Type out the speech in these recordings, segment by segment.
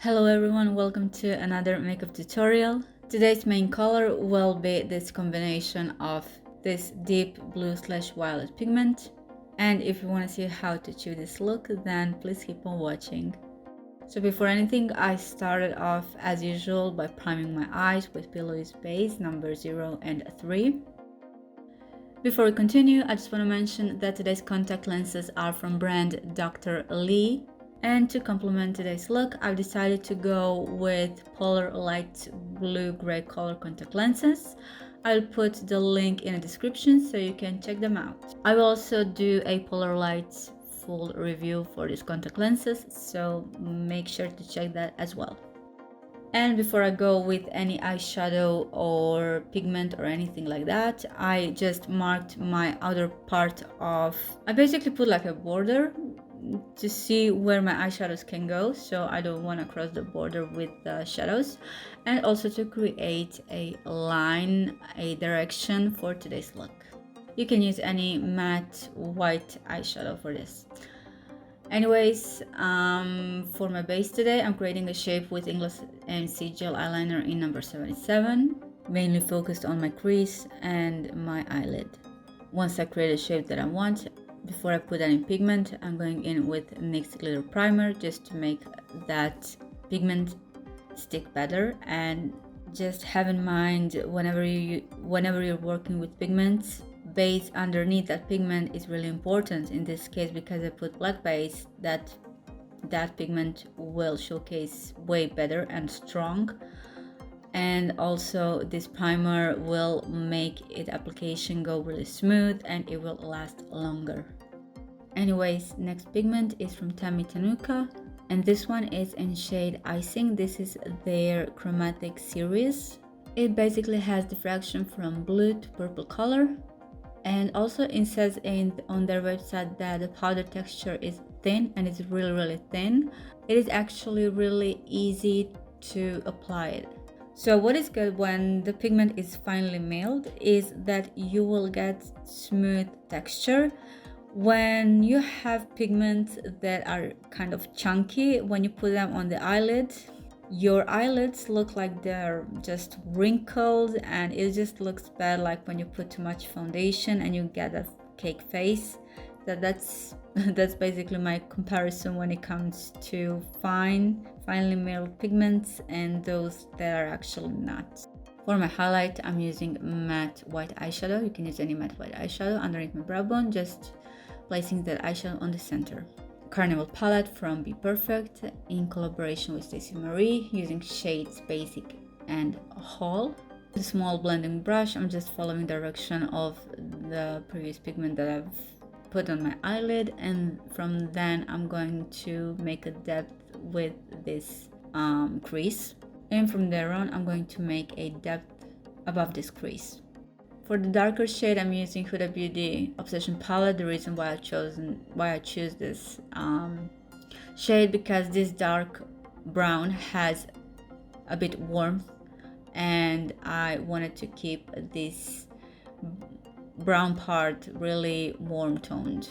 Hello everyone, welcome to another makeup tutorial. Today's main color will be this combination of this deep blue/violet pigment. And if you want to see how to achieve this look, then please keep on watching. So before anything, I started off as usual by priming my eyes with Pillowy's base number 0 and 3. Before we continue, I just want to mention that today's contact lenses are from brand Dr. Lee. And to complement today's look, I've decided to go with polar light blue-gray color contact lenses. I'll put the link in the description so you can check them out. I will also do a polar light full review for these contact lenses, so make sure to check that as well. And before I go with any eyeshadow or pigment or anything like that, I just marked my outer part of... I basically put like a border to see where my eyeshadows can go, so I don't want to cross the border with the shadows, and also to create a line, a direction for today's look. You can use any matte white eyeshadow for this. Anyways, for my base today, I'm creating a shape with English MC gel eyeliner in number 77, mainly focused on my crease and my eyelid. Once I create a shape that I want, before I put any pigment, I'm going in with NYX glitter primer just to make that pigment stick better. And just have in mind, whenever you're working with pigments, base underneath that pigment is really important. In this case, because I put black base, that pigment will showcase way better and strong. And also this primer will make its application go really smooth and it will last longer. Anyways, next pigment is from Tammy Tanuka, and this one is in shade Icing. This is their chromatic series. It basically has diffraction from blue to purple color, and also it says on their website that the powder texture is thin, and it's really thin. It is actually really easy to apply it. So what is good when the pigment is finely milled is that you will get smooth texture. When you have pigments that are kind of chunky, when you put them on the eyelid, your eyelids look like they're just wrinkled, and it just looks bad, like when you put too much foundation and you get a cake face. That's basically my comparison when it comes to finely milled pigments and those that are actually not. For my highlight, I'm using matte white eyeshadow. You can use any matte white eyeshadow underneath my brow bone, just placing that eyeshadow on the center. Carnival palette from Be Perfect in collaboration with Stacey Marie, using shades Basic and Hall. With a small blending brush, I'm just following the direction of the previous pigment that I've put on my eyelid, and from then I'm going to make a depth with this crease, and from there on I'm going to make a depth above this crease. For the darker shade, I'm using Huda Beauty Obsession palette. The reason why I choose this shade, because this dark brown has a bit warmth, and I wanted to keep this brown part really warm toned.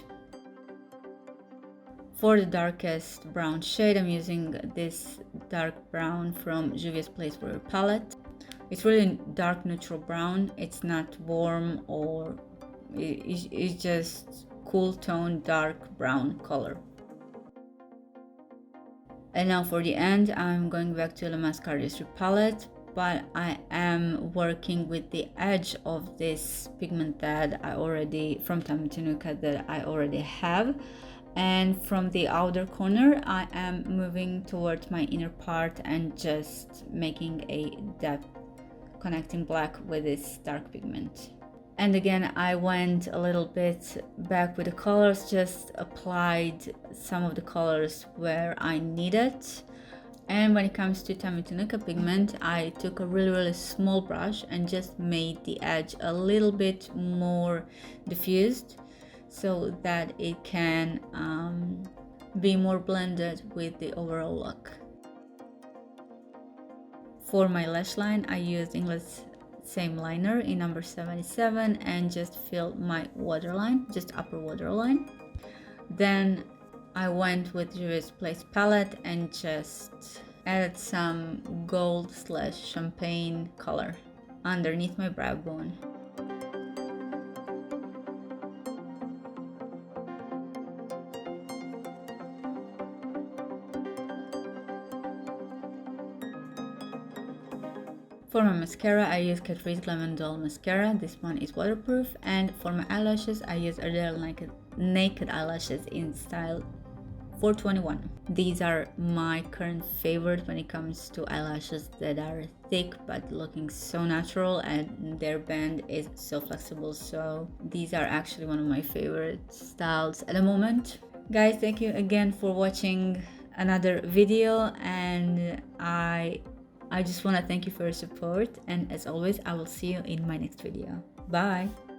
For the darkest brown shade, I'm using this dark brown from Juvia's Place Warrior palette. It's really dark neutral brown. It's not warm, or it's just cool tone dark brown color. And now for the end, I'm going back to the Mascara District palette, but I am working with the edge of this pigment that I already, from Tammy Tanuka, that I already have. And from the outer corner, I am moving towards my inner part and just making a depth, connecting black with this dark pigment. And again, I went a little bit back with the colors, just applied some of the colors where I need it. And when it comes to Tammy Tanuka pigment, I took a really small brush and just made the edge a little bit more diffused, so that it can be more blended with the overall look. For my lash line, I used English Same Liner in number 77 and just filled my waterline, just upper waterline. Then I went with Juvia's Place palette and just added some gold / champagne color underneath my brow bone. For my mascara, I use Catrice Glam & Dull Mascara. This one is waterproof. And for my eyelashes, I use Ardell Naked Eyelashes in style 421. These are my current favorite when it comes to eyelashes that are thick but looking so natural, and their band is so flexible. So these are actually one of my favorite styles at the moment. Guys, thank you again for watching another video, and I just want to thank you for your support, and as always, I will see you in my next video. Bye!